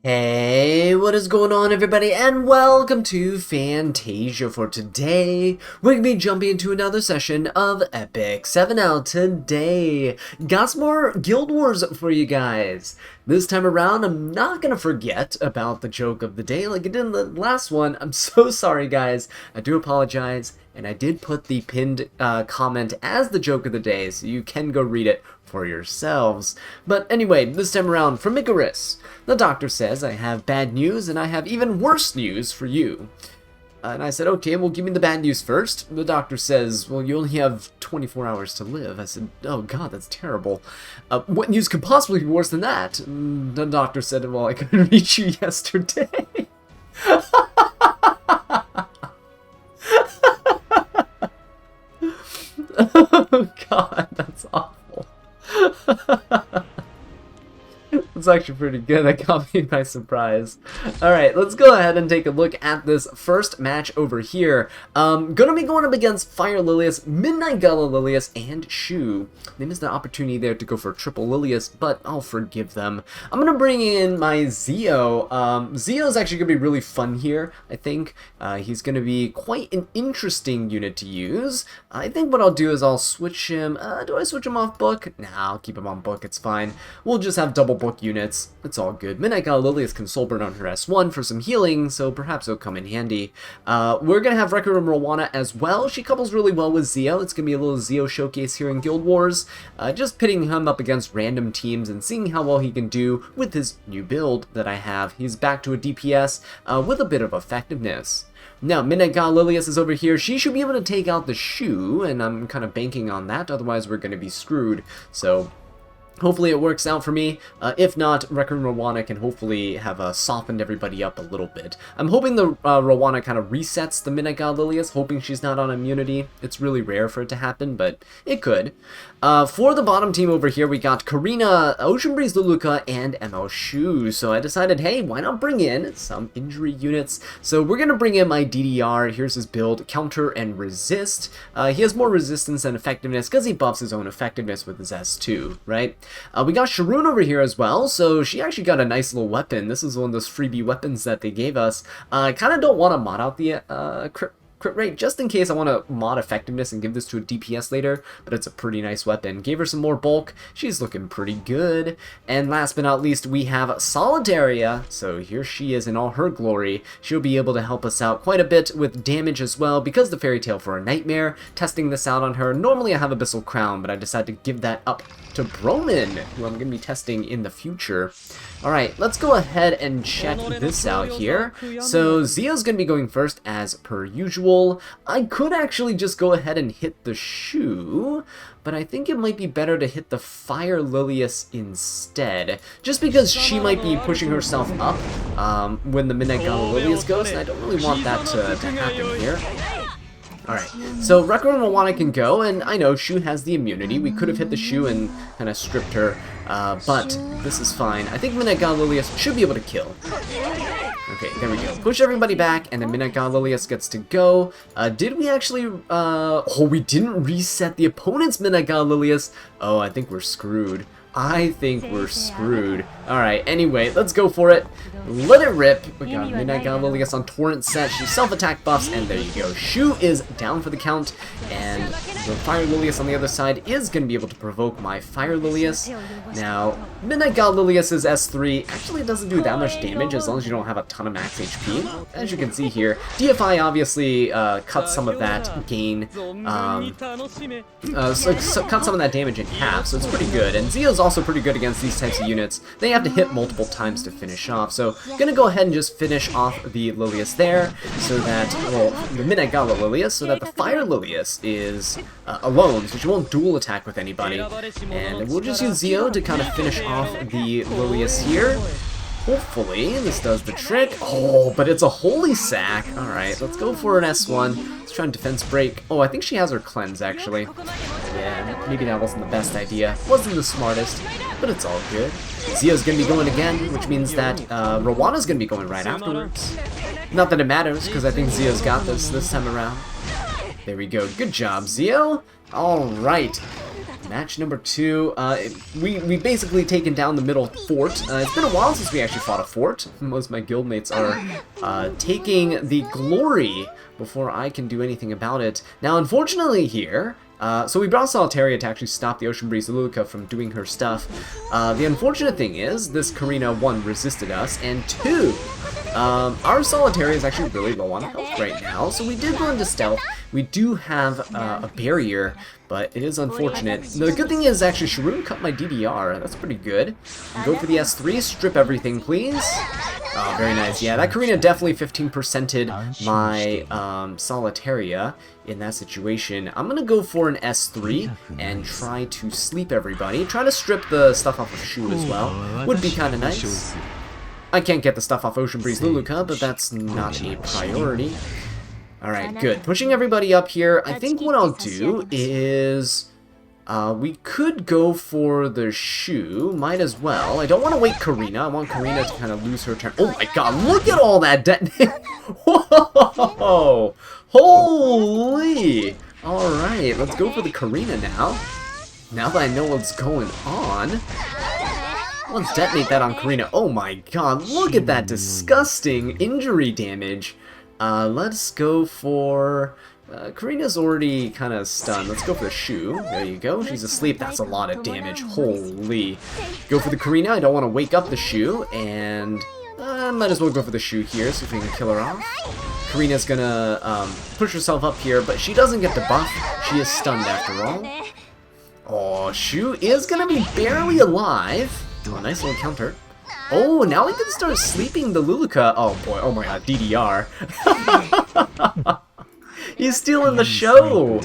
Hey, what is going on everybody, and welcome to Fantasia. For today, we're going to be jumping into another session of Epic 7 out today. Got some more Guild Wars for you guys. This time around, I'm not going to forget about the joke of the day like I did in the last one. I'm so sorry guys, I do apologize, and I did put the pinned comment as the joke of the day, so you can go read it for yourselves. But anyway, this time around, from Icarus. The doctor says I have bad news, and I have even worse news for you. And I said, okay, well, give me the bad news first. The doctor says, well, you only have 24 hours to live. I said, oh, God, that's terrible. What news could possibly be worse than that? And the doctor said, well, I couldn't reach you yesterday. Oh, God, that's awful. It's actually pretty good. That caught me by surprise. Alright, let's go ahead and take a look at this first match over here. Gonna be going up against Fire Lilias, Midnight Gala Lilias, and Shu. They missed an opportunity there to go for triple Lilias, but I'll forgive them. I'm gonna bring in my Zio. Zio's actually gonna be really fun here, I think. He's gonna be quite an interesting unit to use. I think what I'll do is I'll switch him. Do I switch him off book? Nah, I'll keep him on book, it's fine. We'll just have double book units. It's all good. Midnight Gala Lilias can soul burn on her S1 for some healing, so perhaps it'll come in handy. We're gonna have Requiem Rowana as well. She couples really well with Zio. It's gonna be a little Zio showcase here in Guild Wars. Just pitting him up against random teams and seeing how well he can do with his new build that I have. He's back to a DPS with a bit of effectiveness. Now, Midnight Gala Lilias is over here. She should be able to take out the Shu, and I'm kind of banking on that, otherwise we're going to be screwed. So hopefully it works out for me. If not, Requiem Rowana can hopefully have softened everybody up a little bit. I'm hoping the Rowana kind of resets the Midnight Gala Lilias, hoping she's not on immunity. It's really rare for it to happen, but it could. For the bottom team over here, we got Karina, Ocean Breeze Luluka, and ML Shu. So I decided, hey, why not bring in some injury units? So we're going to bring in my DDR. Here's his build, Counter and Resist. He has more resistance and effectiveness because he buffs his own effectiveness with his S2, right? We got Sharoon over here as well, so she actually got a nice little weapon. This is one of those freebie weapons that they gave us. I kind of don't want to mod out the crit rate, just in case I want to mod effectiveness and give this to a DPS later, but it's a pretty nice weapon. Gave her some more bulk. She's looking pretty good. And last but not least, we have Solidaria. So here she is in all her glory. She'll be able to help us out quite a bit with damage as well, because the Fairy Tale for a Nightmare. Testing this out on her. Normally I have Abyssal Crown, but I decided to give that up to Broman, who I'm going to be testing in the future. Alright, let's go ahead and check this out here. So Zio's going to be going first as per usual. I could actually just go ahead and hit the Shu, but I think it might be better to hit the Fire Lilias instead, just because she might be pushing herself up when the Midnight Gala Lilias goes, and I don't really want that to happen here. Alright, so Requiem Rowana can go, and I know Shu has the immunity. We could have hit the Shu and kind of stripped her, but this is fine. I think Midnight Gala Lilias should be able to kill. Okay, there we go. Push everybody back, and then Midnight Gala Lilias gets to go. Did we actually, oh, we didn't reset the opponent's Midnight Gala Lilias. Oh, I think we're screwed. I think we're screwed. Alright, anyway, let's go for it. Let it rip. We got Midnight Gala Lilias on Torrent set. She self-attack buffs, and there you go. Shu is down for the count, and the Fire Lilias on the other side is going to be able to provoke my Fire Lilias. Now, Midnight Gala Lilias' S3 actually doesn't do that much damage as long as you don't have a ton of max HP. As you can see here, DFI obviously cuts some of that gain, so cut some of that damage in half, so it's pretty good. And Zio's also pretty good against these types of units. They have to hit multiple times to finish off, so gonna go ahead and just finish off the Lilias there, so that, well, the Midnight Gala Lilias, so that the Fire Lilias is alone, so she won't dual attack with anybody. And we'll just use Zio to kind of finish off the Lilias here. Hopefully, this does the trick. Oh, but it's a Holy Sack. Alright, let's go for an S1. Let's try and defense break. Oh, I think she has her cleanse, actually. Yeah, maybe that wasn't the best idea. Wasn't the smartest, but it's all good. Zio's gonna be going again, which means that Rowana's gonna be going right afterwards. Not that it matters, because I think Zio's got this time around. There we go. Good job, Zio. Alright. Match number 2, we basically taken down the middle fort. It's been a while since we actually fought a fort. Most of my guildmates are taking the glory before I can do anything about it. Now, unfortunately here, so we brought Solitaria to actually stop the Ocean Breeze Lilica from doing her stuff. The unfortunate thing is, this Karina, 1, resisted us, and 2, our Solitaria is actually really low on health right now, so we did go into stealth. We do have a barrier, but it is unfortunate. The good thing is, actually, Sharoon cut my DDR. That's pretty good. Go for the S3, strip everything, please. Oh, very nice. Yeah, that Karina definitely 15%ed my Solitaria in that situation. I'm going to go for an S3 and try to sleep everybody. Try to strip the stuff off of Shu as well. Would be kind of nice. I can't get the stuff off Ocean Breeze Lilica, but that's not a priority. Alright, good. Pushing everybody up here. I think what I'll do is... we could go for the Shu. Might as well. I don't want to wait Karina. I want Karina to kind of lose her turn. Oh my god, look at all that detonate! Whoa! Holy! Alright, let's go for the Karina now. Now that I know what's going on. Let's detonate that on Karina. Oh my god, look at that disgusting injury damage. Let's go for... Karina's already kind of stunned. Let's go for the Shu. There you go. She's asleep. That's a lot of damage. Holy. Go for the Karina. I don't want to wake up the Shu. And might as well go for the Shu here, see if we can kill her off. Karina's gonna push herself up here, but she doesn't get the buff. She is stunned after all. Oh, Shu is gonna be barely alive. Oh, nice little counter. Oh, now we can start sleeping the Lilica. Oh boy, oh my god, DDR. He's stealing the show.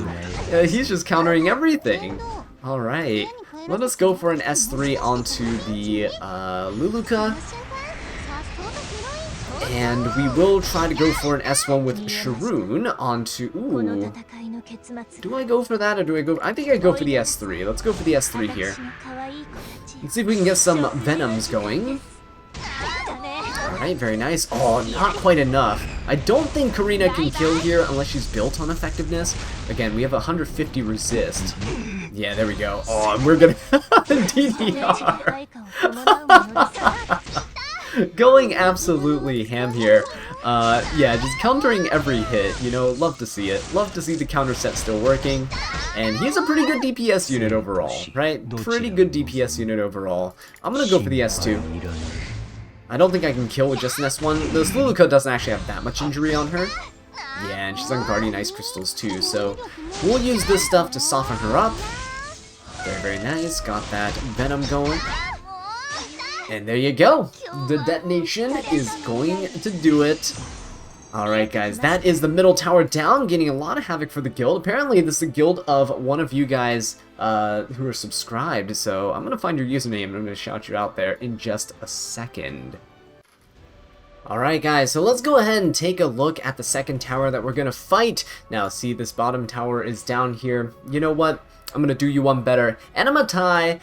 He's just countering everything. Alright, let us go for an S3 onto the Lilica. And we will try to go for an S1 with Sharoon onto... Ooh. Do I go for that or do I go... I think I go for the S3. Let's go for the S3 here. Let's see if we can get some Venoms going. Alright, very nice. Oh, not quite enough. I don't think Karina can kill here unless she's built on effectiveness. Again, we have 150 resist. Yeah, there we go. Oh, and we're gonna... DDR! Going absolutely ham here. Yeah, just countering every hit, you know, love to see it. Love to see the counter set still working. And he's a pretty good DPS unit overall, right? Pretty good DPS unit overall. I'm gonna go for the S2. I don't think I can kill with just an S1. The Lilica doesn't actually have that much injury on her. Yeah, and she's on Guardian Ice Crystals too, so we'll use this stuff to soften her up. Very, very nice. Got that Venom going. And there you go. The detonation is going to do it. Alright guys, that is the middle tower down, getting a lot of havoc for the guild. Apparently this is a guild of one of you guys who are subscribed, so I'm going to find your username and I'm going to shout you out there in just a second. Alright guys, so let's go ahead and take a look at the second tower that we're going to fight. Now see, this bottom tower is down here. You know what? I'm gonna do you one better. Enematai,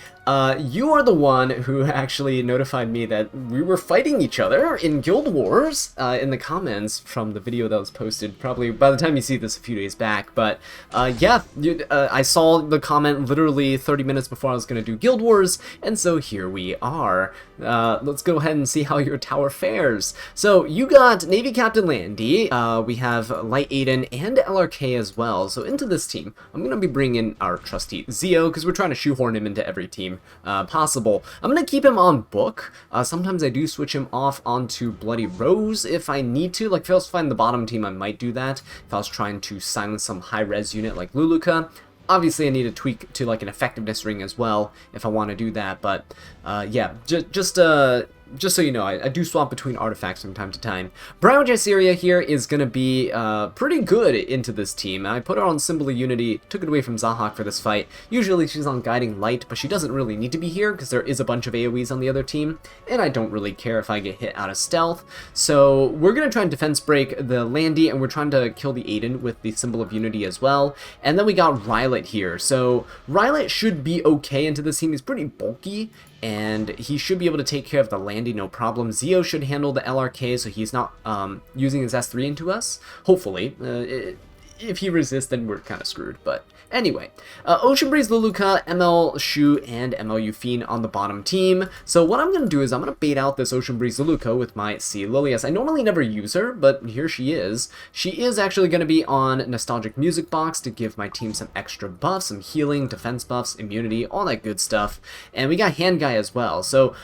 you are the one who actually notified me that we were fighting each other in Guild Wars in the comments from the video that was posted probably by the time you see this a few days back. But yeah, I saw the comment literally 30 minutes before I was gonna do Guild Wars, and so here we are. Let's go ahead and see how your tower fares. So you got Navy Captain Landy, we have Light Aiden and LRK as well. So into this team, I'm gonna be bringing our trusty Zio, because we're trying to shoehorn him into every team possible. I'm going to keep him on Book. Sometimes I do switch him off onto Bloody Rose if I need to. Like if I was fighting the bottom team, I might do that. If I was trying to silence some high-res unit like Lilica. Obviously, I need to tweak to like an effectiveness ring as well if I want to do that. But yeah, just so you know, I do swap between artifacts from time to time. Brown Jaiseria here is going to be pretty good into this team. I put her on Symbol of Unity, took it away from Zahak for this fight. Usually she's on Guiding Light, but she doesn't really need to be here because there is a bunch of AoEs on the other team, and I don't really care if I get hit out of stealth. So we're going to try and defense break the Landy, and we're trying to kill the Aiden with the Symbol of Unity as well. And then we got Rylet here. So Rylet should be okay into this team. He's pretty bulky, and he should be able to take care of the Landy no problem. Zio should handle the LRK, so he's not using his S3 into us. Hopefully. if he resists, then we're kind of screwed, but anyway. Ocean Breeze, Luluka, ML Shu, and ML Yufine on the bottom team. So what I'm going to do is I'm going to bait out this Ocean Breeze Luluka with my C Lilias. I normally never use her, but here she is. She is actually going to be on Nostalgic Music Box to give my team some extra buffs, some healing, defense buffs, immunity, all that good stuff. And we got Hand Guy as well. So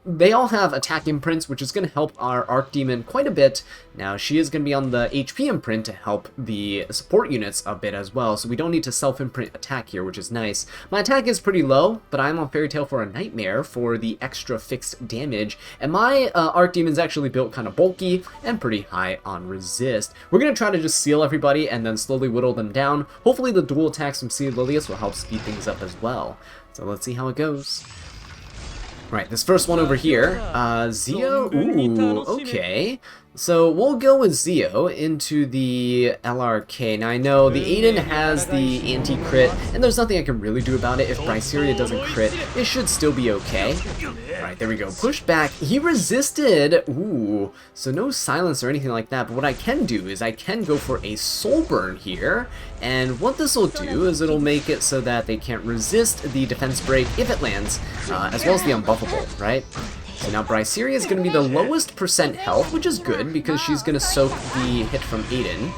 they all have attack imprints, which is going to help our Archdemon quite a bit. Now she is going to be on the HP imprint to help the support units a bit as well, so we don't need to self-imprint attack here, which is nice. My attack is pretty low, but I'm on Fairy Tail for a Nightmare for the extra fixed damage, and my Archdemon's actually built kind of bulky and pretty high on resist. We're going to try to just seal everybody and then slowly whittle them down. Hopefully the dual attacks from C Lilias will help speed things up as well. So let's see how it goes. Right, this first one over here, Zio, ooh, okay. So we'll go with Zio into the LRK. Now I know the Aiden has the anti-crit, and there's nothing I can really do about it. If Bryceria doesn't crit, it should still be okay. Alright, there we go. Push back. He resisted. Ooh, so no silence or anything like that, but what I can do is I can go for a Soul Burn here, and what this will do is it'll make it so that they can't resist the defense break if it lands, as well as the unbuffable, right? So now Bryceria is going to be the lowest percent health, which is good because she's going to soak the hit from Aiden.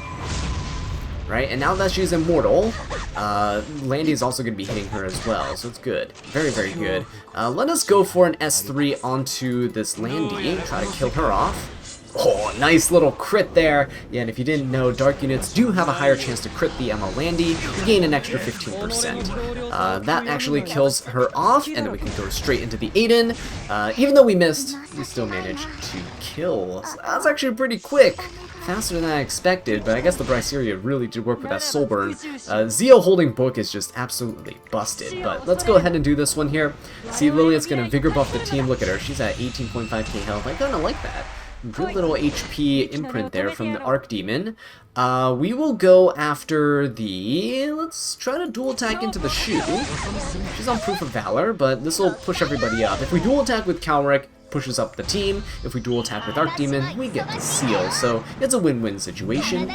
Right, and now that she's immortal, Landy is also going to be hitting her as well, so it's good. Very, very good. Let us go for an S3 onto this Landy, try to kill her off. Oh, nice little crit there. Yeah, and if you didn't know, dark units do have a higher chance to crit the ML Landy. You gain an extra 15%. That actually kills her off, and then we can go straight into the Aiden. Even though we missed, we still managed to kill. So that's actually pretty quick. Faster than I expected, but I guess the Bryceria really did work with that Soul Burn. Zio holding book is just absolutely busted, but let's go ahead and do this one here. See, Lilia's gonna Vigor buff the team. Look at her, she's at 18.5k health. I kinda like that. Good little HP imprint there from the Archdemon. We will go after the... Let's try to dual attack into the Shu. She's on Proof of Valor, but this will push everybody up. If we dual attack with Calric, pushes up the team. If we dual attack with Archdemon, we get the seal. So it's a win-win situation.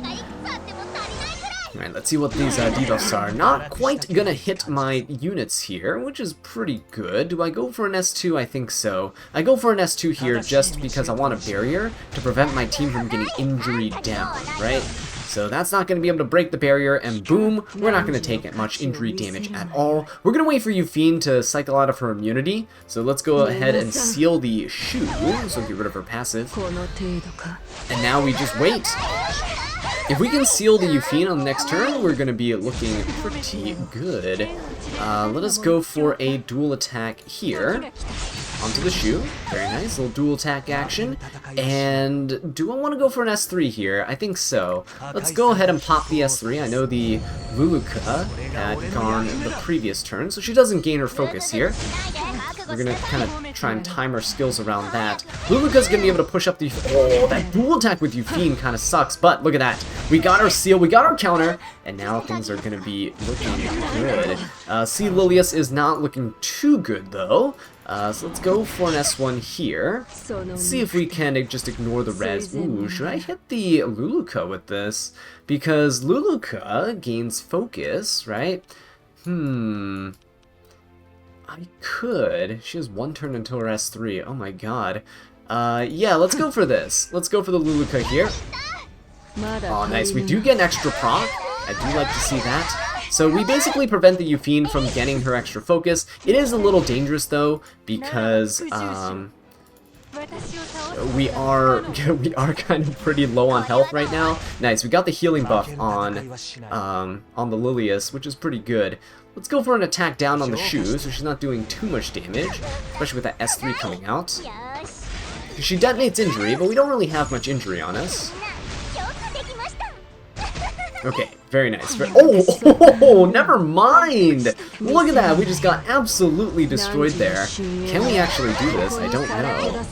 Alright, let's see what these debuffs are. Not quite gonna hit my units here, which is pretty good. Do I go for an S2? I think so. I go for an S2 here just because I want a barrier to prevent my team from getting injury down, right? So that's not going to be able to break the barrier, and boom, we're not going to take much injury damage at all. We're going to wait for Yufine to cycle out of her immunity, so let's go ahead and seal the Shu, so get rid of her passive. And now we just wait. If we can seal the Yufine on the next turn, we're going to be looking pretty good. Let us go for a dual attack here. Onto the Shu. Very nice. Little dual attack action. And do I want to go for an S3 here? I think so. Let's go ahead and pop the S3. I know the Luluka had gone the previous turn, so she doesn't gain her focus here. We're going to kind of try and time our skills around that. Luluka's going to be able to push up the... Oh, that dual attack with Yufine kind of sucks, but look at that. We got our seal, we got our counter, and now things are going to be looking good. C Lilias is not looking too good, though. So let's go for an S1 here. Let's see if we can just ignore the res. Ooh, should I hit the Luluka with this? Because Luluka gains focus, right? I could. She has one turn until her S3. Oh my god. Yeah, let's go for this. Let's go for the Luluka here. Oh, nice. We do get an extra proc. I do like to see that. So we basically prevent the Yufine from getting her extra focus. It is a little dangerous though, because we are kind of pretty low on health right now. Nice, we got the healing buff on the Lilias, which is pretty good. Let's go for an attack down on the Shu, so she's not doing too much damage, especially with that S3 coming out. She detonates injury, but we don't really have much injury on us. Okay, very nice. Oh, never mind! Look at that, we just got absolutely destroyed there. Can we actually do this? I don't know.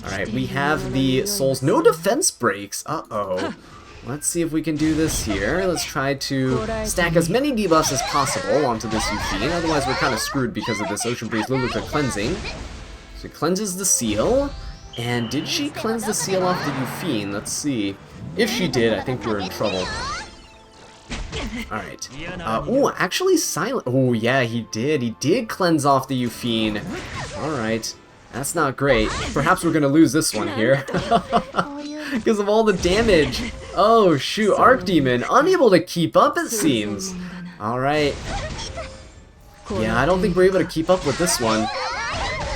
Alright, we have the souls. No defense breaks! Uh-oh. Let's see if we can do this here. Let's try to stack as many debuffs as possible onto this Yufine, otherwise we're kind of screwed because of this Ocean Breeze Luluka cleansing. So it cleanses the seal. And did she cleanse the seal off the Yufine? Let's see. If she did, I think we're in trouble. Alright. Oh, actually silent. Oh, yeah, he did. He did cleanse off the Euphine. Alright. That's not great. Perhaps we're gonna lose this one here. Because of all the damage. Oh, shoot. Archdemon. Unable to keep up, it seems. Alright. Yeah, I don't think we're able to keep up with this one.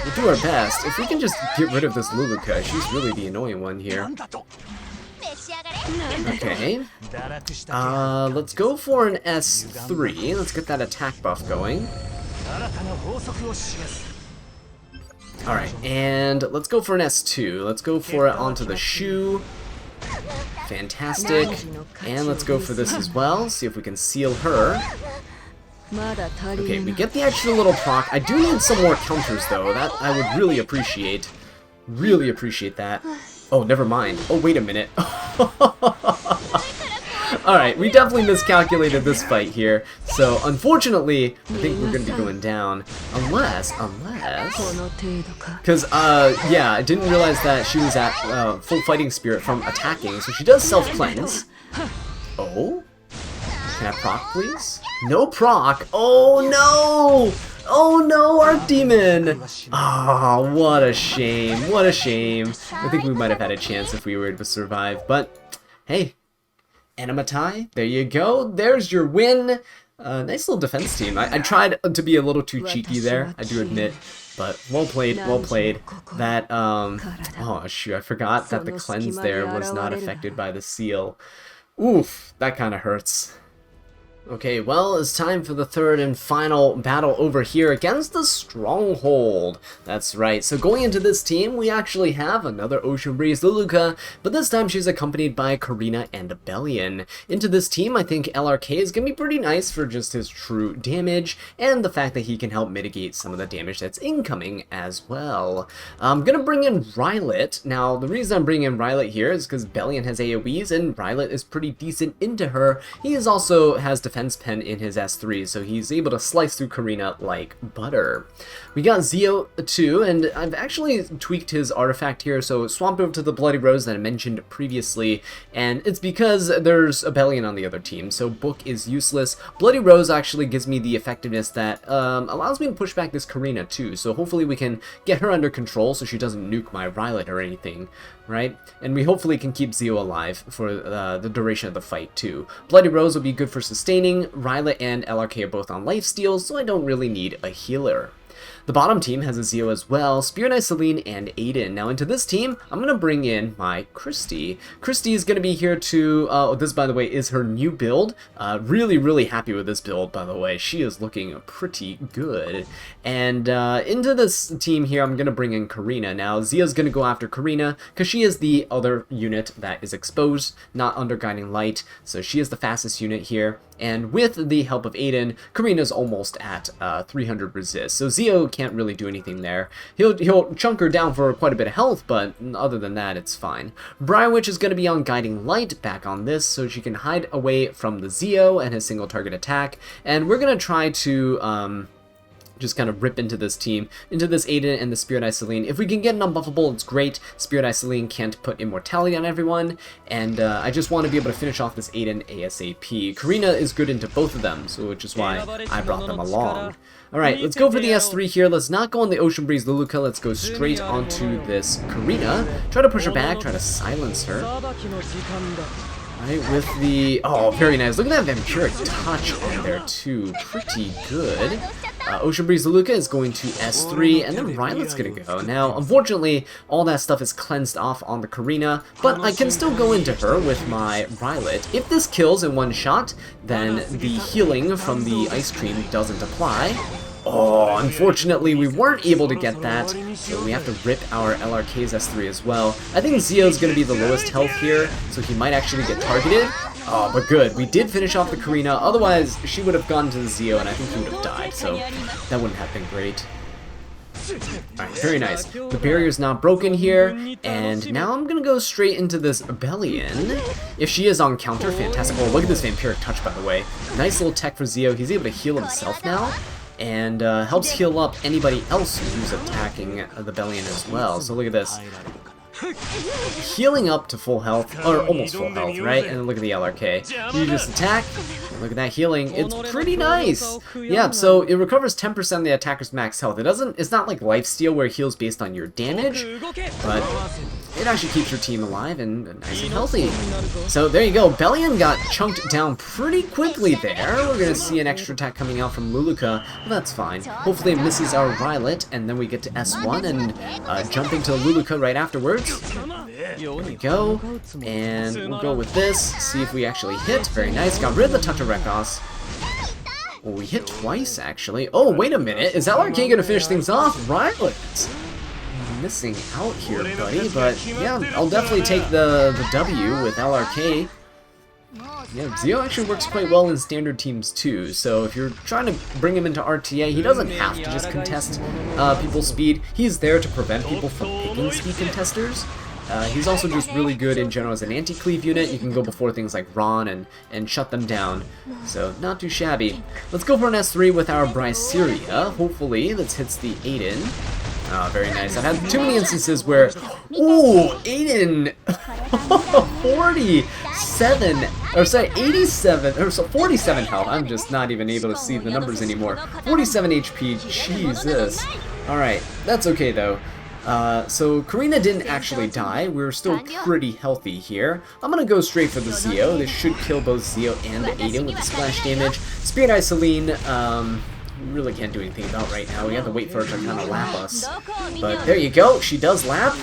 We'll do our best. If we can just get rid of this Luluka, she's really the annoying one here. Okay. Let's go for an S3. Let's get that attack buff going. Alright, and let's go for an S2. Let's go for it onto the shoe. Fantastic. And let's go for this as well. See if we can seal her. Okay, we get the extra little proc. I do need some more counters, though. That I would really appreciate. Really appreciate that. Oh, never mind. Oh, wait a minute. Alright, we definitely miscalculated this fight here. So, unfortunately, I think we're going to be going down. Unless... Because, yeah, I didn't realize that she was at full fighting spirit from attacking. So she does self-cleanse. Oh? Can I proc, please? No proc. Oh, no! Oh no, Archdemon! Ah, oh, what a shame, what a shame. I think we might have had a chance if we were to survive, but hey, Animatai, there you go, there's your win. Nice little defense team. I tried to be a little too cheeky there, I do admit, but well played, well played. That, oh shoot, I forgot that the cleanse there was not affected by the seal. Oof, that kind of hurts. Okay, well, it's time for the third and final battle over here against the Stronghold. That's right, so going into this team, we actually have another Ocean Breeze Luluka, but this time she's accompanied by Karina and Bellion. Into this team, I think LRK is going to be pretty nice for just his true damage, and the fact that he can help mitigate some of the damage that's incoming as well. I'm going to bring in Rylet. Now, the reason I'm bringing in Rylet here is because Bellion has AoEs, and Rylet is pretty decent into her. He also has defense pen in his S3, so he's able to slice through Karina like butter. We got Zio too, and I've actually tweaked his artifact here, so swapped over to the Bloody Rose that I mentioned previously, and it's because there's a Bellion on the other team, so Book is useless. Bloody Rose actually gives me the effectiveness that allows me to push back this Karina too, so hopefully we can get her under control so she doesn't nuke my Rylet or anything, right? And we hopefully can keep Zio alive for the duration of the fight too. Bloody Rose will be good for sustaining. Rylet and LRK are both on lifesteal, so I don't really need a healer. The bottom team has a Zio as well, Spirit Knight Celine and Aiden. Now into this team, I'm going to bring in my Christy. Christy is going to be here to, this by the way is her new build. Really happy with this build by the way. She is looking pretty good. And into this team here, I'm going to bring in Karina. Now Zio's going to go after Karina because she is the other unit that is exposed, not under Guiding Light. So she is the fastest unit here. And with the help of Aiden, Karina's almost at 300 resist. So Zio can't really do anything there. He'll chunk her down for quite a bit of health, but other than that, it's fine. Briarwitch is going to be on Guiding Light back on this, so she can hide away from the Zio and his single target attack. And we're going to try to just kind of rip into this team, into this Aiden and the Spirit Eye Celine. If we can get an unbuffable, it's great. Spirit Eye Celine can't put immortality on everyone, and I just want to be able to finish off this Aiden ASAP. Karina is good into both of them, so which is why I brought them along. Alright, let's go for the S3 here. Let's not go on the Ocean Breeze Luluka, let's go straight onto this Karina. Try to push her back, try to silence her. Right, with the... Oh, very nice. Look at that Vampiric Touch on there, too. Pretty good. Ocean Breeze Luluka is going to S3, and then Rylet's going to go. Now, unfortunately, all that stuff is cleansed off on the Karina, but I can still go into her with my Rylet. If this kills in one shot, then the healing from the Ice Cream doesn't apply. Oh, unfortunately, we weren't able to get that, so we have to rip our LRK's S3 as well. I think Zio's going to be the lowest health here, so he might actually get targeted. Oh, but good. We did finish off the Karina, otherwise she would have gone to the Zio, and I think he would have died, so that wouldn't have been great. Alright, very nice. The barrier's not broken here, and now I'm gonna go straight into this Bellion. If she is on counter, fantastic. Oh, look at this Vampiric Touch, by the way. Nice little tech for Zio. He's able to heal himself now, and helps heal up anybody else who's attacking the Bellion as well. So look at this. healing up to full health, or almost full health, right? And then look at the LRK. You just attack, and look at that healing. It's pretty nice. Yeah, so it recovers 10% of the attacker's max health. It's not like lifesteal where it heals based on your damage, but it actually keeps your team alive and nice and healthy. So there you go. Bellion got chunked down pretty quickly there. We're going to see an extra attack coming out from Luluka. Well, that's fine. Hopefully it misses our Rylet, and then we get to S1 and jumping to Luluka right afterwards. There we go. And we'll go with this. See if we actually hit. Very nice. Got rid of the Tatarekos. Well, we hit twice, actually. Oh, wait a minute. Is LRK going to finish things off? Rylet! Missing out here, buddy, but yeah, I'll definitely take the W with LRK. Yeah, Zio actually works quite well in standard teams too, so if you're trying to bring him into RTA, he doesn't have to just contest people's speed. He's there to prevent people from picking speed contesters. He's also just really good in general as an anti-cleave unit. You can go before things like Ron and shut them down, so not too shabby. Let's go for an S3 with our Bryceria. Hopefully this hits the Aiden. Oh, very nice. I've had too many instances where, ooh, Aiden, 87, or so 47 health. I'm just not even able to see the numbers anymore. 47 HP, Jesus. Alright, that's okay though. So Karina didn't actually die. We're still pretty healthy here. I'm gonna go straight for the Zio. This should kill both Zio and Aiden with the splash damage. Spirit Eye Celine, we really can't do anything about right now. We have to wait for her to kind of lap us. But there you go. She does lap.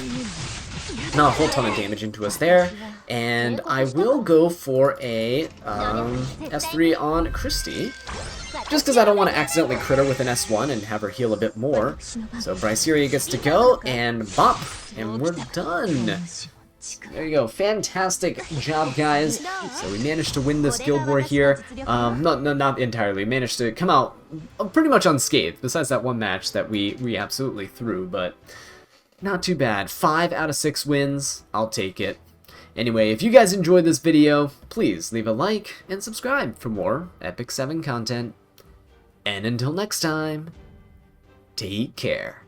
Not a whole ton of damage into us there. And I will go for a S3 on Christy. Just because I don't want to accidentally crit her with an S1 and have her heal a bit more. So Bryceria gets to go and bop. And we're done. There you go. Fantastic job, guys. So we managed to win this guild war here. Not entirely. Managed to come out pretty much unscathed, besides that one match that we absolutely threw, but not too bad. 5 out of 6 wins. I'll take it. Anyway, if you guys enjoyed this video, please leave a like and subscribe for more Epic 7 content. And until next time, take care.